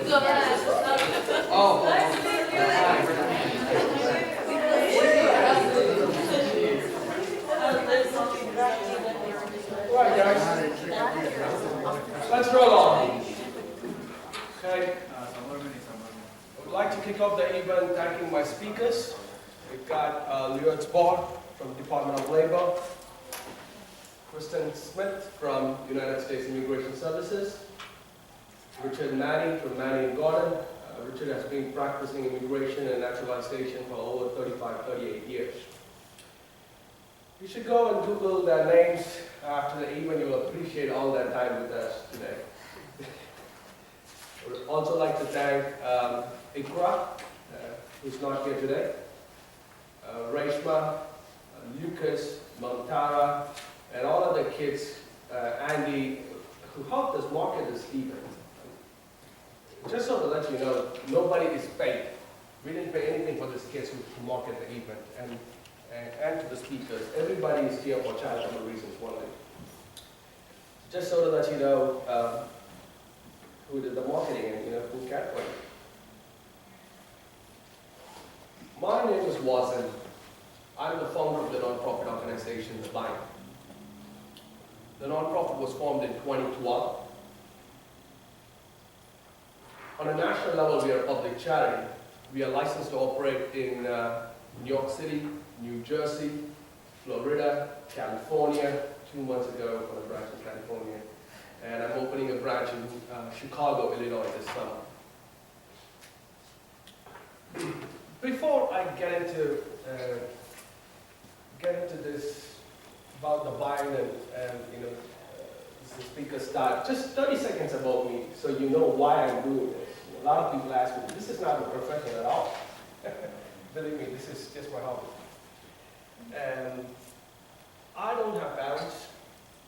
Right, guys. Let's roll on. Okay. I would like to kick off the event thanking my speakers. We've got Lieutenant Ball from the Department of Labor, Kristen Smith from United States Immigration Services, Richard Manning from Manning and Gordon. Richard has been practicing immigration and naturalization for over 38 years. You should go and Google their names after the event. You will appreciate all that time with us today. I would also like to thank Ikra, who's not here today, Reshma, Lucas, Mamtara, and all of the kids, Andy, who helped us market this event. Just so to let you know, nobody is paid. We didn't pay anything for these kids who market the event. And to the speakers, everybody is here for charitable reasons only. Just so to let you know who did the marketing and who cared for it. My name is Wazenn. I'm the founder of the nonprofit organization, The Bind. The nonprofit was formed in 2012. On a national level, we are a public charity. We are licensed to operate in New York City, New Jersey, Florida, California. 2 months ago, I opened a branch in California. And I'm opening a branch in Chicago, Illinois this summer. Before I get into this about the Bind and the speaker start, just 30 seconds about me so you know why I'm doing this. A lot of people ask me, this is not a profession at all. Believe me, this is just my hobby. And I don't have parents.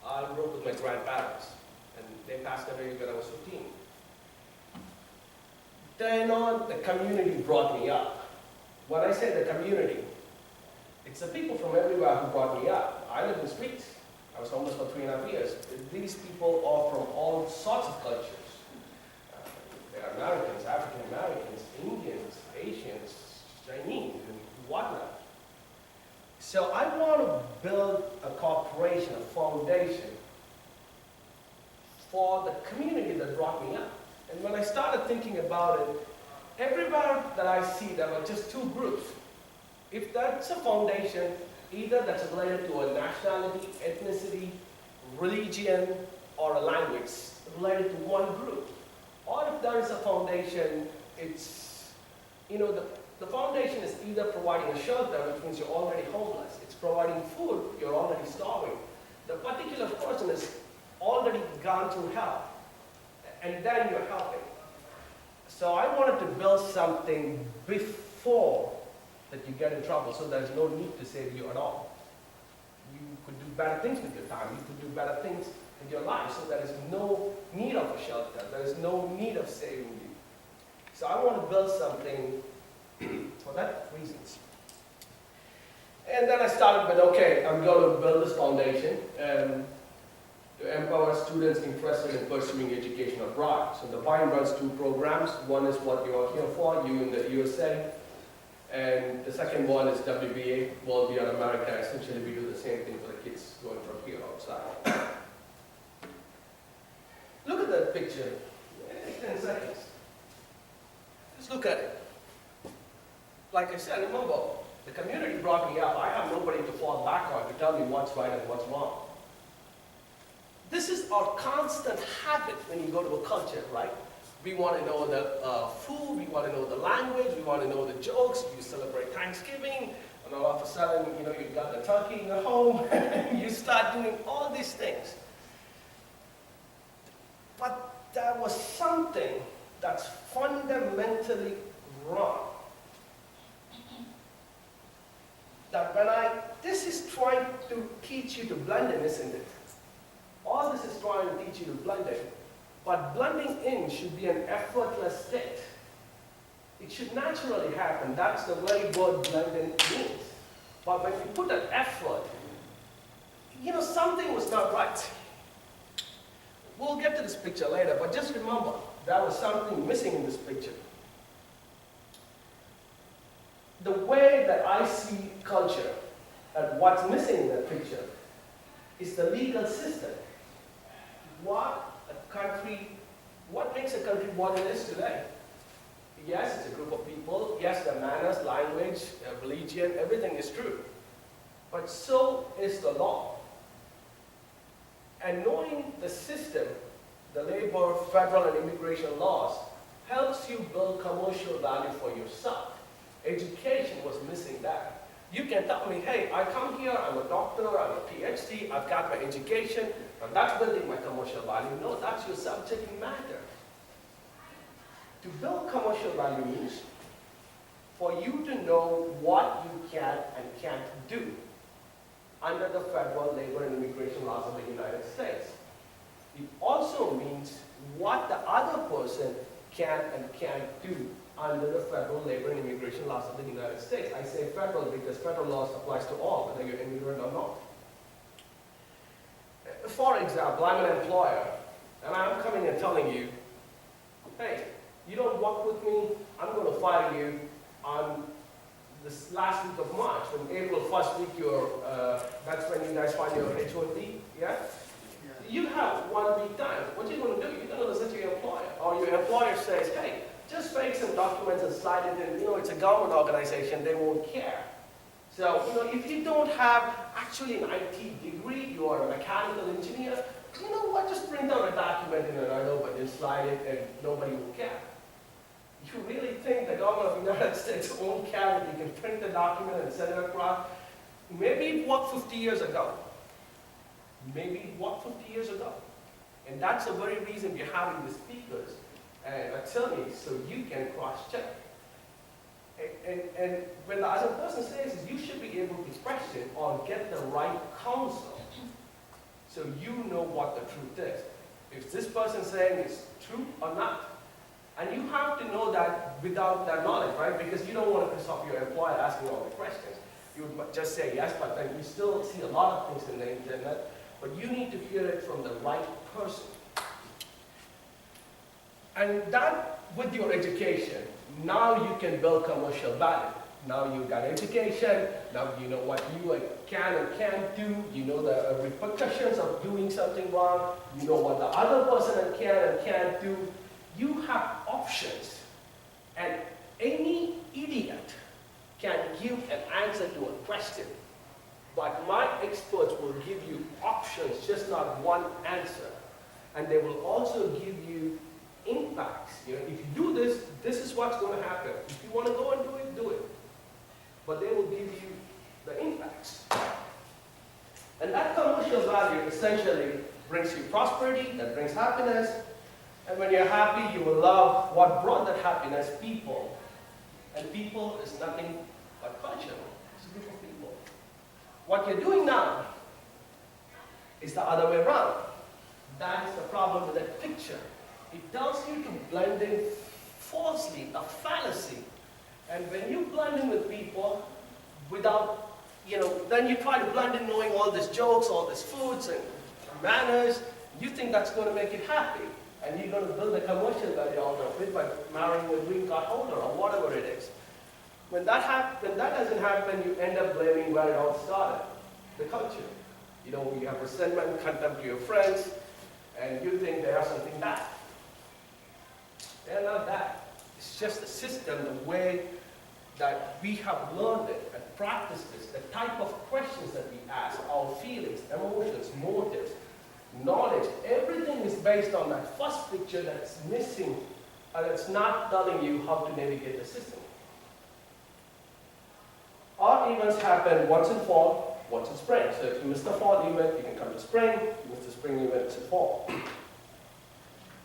I grew up with my grandparents, and they passed away when I was 15. Then on, the community brought me up. When I say the community, it's the people from everywhere who brought me up. I lived in the streets. I was homeless for 3.5 years. These people are from all sorts of cultures. They are Americans, African Americans, Indians, Asians, Chinese, and whatnot. So I want to build a corporation, a foundation for the community that brought me up. And when I started thinking about it, everywhere that I see, there were just two groups. If that's a foundation, either that's related to a nationality, ethnicity, religion, or a language, related to one group. Or if there is a foundation, it's, the foundation is either providing a shelter, which means you're already homeless. It's providing food, you're already starving. The particular person has already gone through hell, and then you're helping. So I wanted to build something before that you get in trouble, so there's no need to save you at all. You could do better things with your time. You could do better things with your life, so there is no need of a shelter. There is no need of saving you. So I want to build something for that reasons. And then I started with, okay, I'm going to build this foundation to empower students interested in pursuing education abroad. So the Bind runs 2 programs. One is what you are here for, you in the USA. And the second one is WBA, World Beyond America. Essentially, we do the same thing for the kids going from here outside. Look at that picture. 10 seconds. Just look at it. Like I said, remember, the community brought me up. I have nobody to fall back on to tell me what's right and what's wrong. This is our constant habit when you go to a culture, right? We want to know the food, we want to know the language, we want to know the jokes. You celebrate Thanksgiving, and all of a sudden, you've got the turkey in the home, and you start doing all these things. But there was something that's fundamentally wrong. That this is trying to teach you to blend in, isn't it? All this is trying to teach you to blend in. But blending in should be an effortless state. It should naturally happen. That's the very word blend in means. But when you put an effort, something was not right. We'll get to this picture later, but just remember, there was something missing in this picture. The way that I see culture and what's missing in that picture is the legal system. What makes a country what it is today? Yes, it's a group of people. Yes, their manners, language, religion, everything is true. But so is the law. And knowing the system, the labor, federal, and immigration laws, helps you build commercial value for yourself. Education was missing that. You can tell me, hey, I come here, I'm a doctor, I'm a PhD, I've got my education, and that's building my commercial value. No, that's your subject matter. To build commercial value means for you to know what you can and can't do under the federal labor and immigration laws of the United States. It also means what the other person can and can't do under the federal labor and immigration laws of the United States. I say federal because federal laws applies to all, whether you're immigrant or not. For example, I'm an employer, and I'm coming and telling you, hey, you don't work with me, I'm going to fire you on this last week of March. From April 1st week, that's when you guys file your H-1B, yeah? You have 1 week time. What are you going to do? You're going to listen to your employer. Or your employer says, hey, just fake some documents and slide it in. You know, it's a government organization. They won't care. So, you know, if you don't have actually an IT degree, you are a mechanical engineer, you know what? Just print out a document in an envelope and slide it and nobody will care. You really think the government of the United States won't care that you can print the document and send it across? Maybe it worked 50 years ago. Maybe it worked 50 years ago. And that's the very reason we're having the speakers and attorneys so you can cross-check. And when the other person says is you should be able to question or get the right counsel so you know what the truth is. If this person saying is true or not. And you have to know that without that knowledge, right? Because you don't want to piss off your employer asking all the questions. You would just say yes, but then you still see a lot of things in the internet. But you need to hear it from the right person. And that, with your education, now you can build commercial value. Now you've got education, now you know what you can and can't do, you know the repercussions of doing something wrong, you know what the other person can and can't do. You have options, and any idiot can give an answer to a question. But my experts will give you options, just not one answer. And they will also give you impacts. You know, if you do this, this is what's going to happen. If you want to go and do it, do it. But they will give you the impacts. And that commercial value essentially brings you prosperity, that brings happiness. And when you're happy, you will love what brought that happiness, people. And people is nothing but culture. It's a group of people. What you're doing now is the other way around. That is the problem with that picture. It tells you to blend in falsely, a fallacy. And when you blend in with people without, you know, then you try to blend in knowing all these jokes, all these foods and manners, you think that's going to make you happy. And you're going to build a commercial value out of it by marrying a green card holder or whatever it is. When that doesn't happen, you end up blaming where it all started, the culture. You know, you have resentment, contempt to your friends, and you think they are something bad. They're not that. It's just the system, the way that we have learned it and practiced this, the type of questions that we ask, our feelings, emotions, motives, knowledge, everything is based on that first picture that's missing and it's not telling you how to navigate the system. Our events happen once in fall, once in spring. So if you miss the fall event, you can come to spring. If you miss the spring event, it's in fall.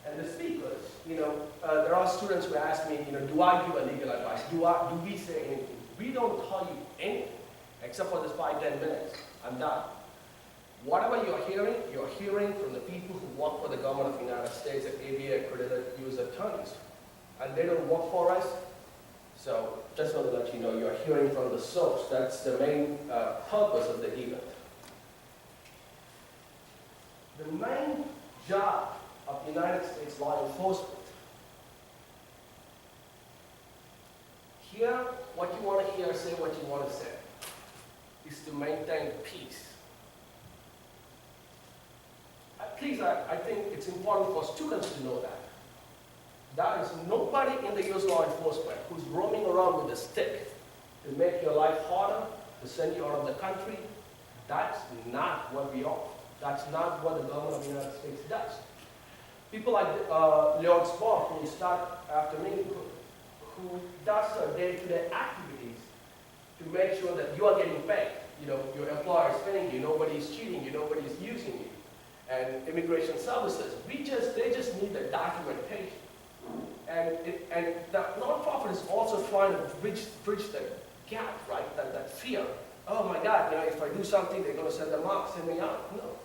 And the speakers, you know, there are students who ask me, you know, do I give a legal advice? Do we say anything? We don't tell you anything, except for this 5-10 minutes. I'm done. Whatever you're hearing from the people who work for the government of the United States and ABA accredited U.S. attorneys. And they don't work for us. So just want to let you know, you're hearing from the source. That's the main purpose of the event. The main job of United States law enforcement hear what you want to hear, say what you want to say, is to maintain peace. Please, I think it's important for students to know that. There is nobody in the U.S. law enforcement who's roaming around with a stick to make your life harder, to send you out of the country. That's not what we are. That's not what the government of the United States does. People like Leon Spock, who start after me, who does day-to-day activities to make sure that you are getting paid. You know, your employer is paying you, nobody is cheating you, nobody is using you. And immigration services, they just need the documentation. And the nonprofit is also trying to bridge the gap, right? That fear. Oh my God, you know, if I do something, they're going to send me out. No,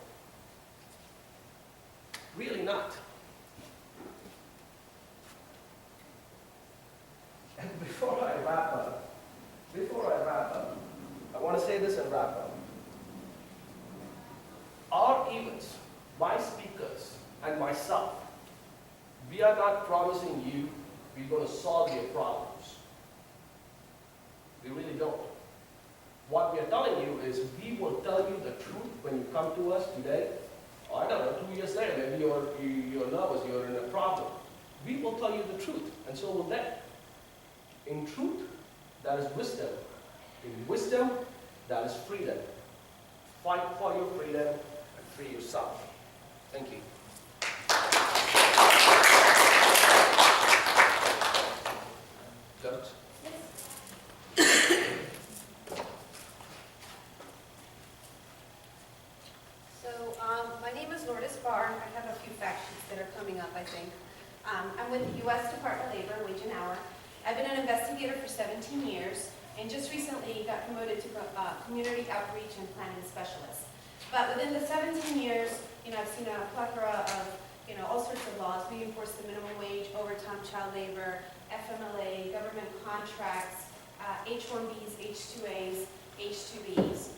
really not. And before I wrap up, I want to say this and wrap up. Our events, my speakers, and myself, we are not promising you we're going to solve your problems. We really don't. What we are telling you is we will tell you the truth when you come to us today. Or I don't know, 2 years later, maybe you're nervous, you're in a problem. We will tell you the truth, and so will they. In truth, that is wisdom. In wisdom, that is freedom. Fight for your freedom and free yourself. Thank you. My name is Lourdes Barr. I have a few fact sheets that are coming up, I think. I'm with the U.S. Department of Labor, Wage and Hour. I've been an investigator for 17 years, and just recently got promoted to community outreach and planning specialist. But within the 17 years, you know, I've seen a plethora of, you know, all sorts of laws. We enforce the minimum wage, overtime child labor, FMLA, government contracts, H-1Bs, H-2As, H-2Bs.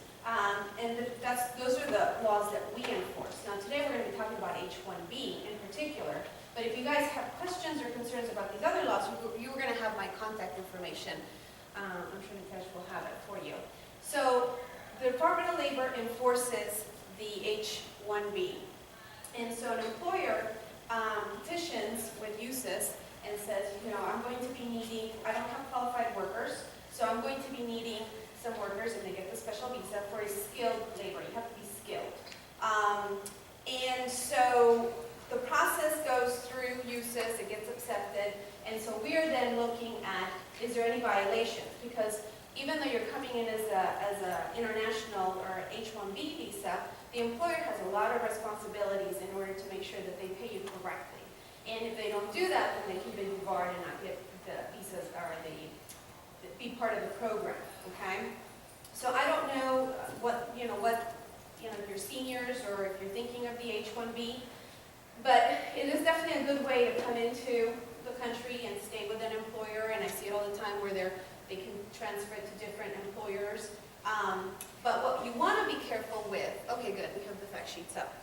Those are the laws that we enforce. Now today we're going to be talking about H-1B in particular, but if you guys have questions or concerns about these other laws, you're going to have my contact information. I'm sure Nithesh will have it for you. So the Department of Labor enforces the H-1B. And so an employer petitions with USIS and says, you know, I'm going to be needing, I don't have qualified workers, so I'm going to be needing some workers, and they get the special visa for a skilled labor. You have to be skilled. And so the process goes through USIS, it gets accepted, and so we're then looking at, is there any violations? Because even though you're coming in as a international or H-1B visa, the employer has a lot of responsibilities in order to make sure that they pay you correctly. And if they don't do that, then they can be barred and not get the visas or be part of the program. Okay, so I don't know what your seniors or if you're thinking of the H-1B, but it is definitely a good way to come into the country and stay with an employer. And I see it all the time where they can transfer it to different employers. But what you want to be careful with, okay, good, we have the fact sheets up,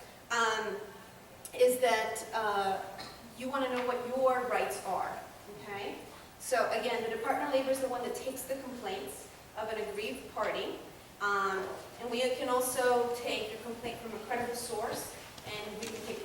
is that you want to know what your rights are. Okay, so again, the Department of Labor is the one that takes the complaints of an aggrieved party, and we can also take a complaint from a credible source, and we can take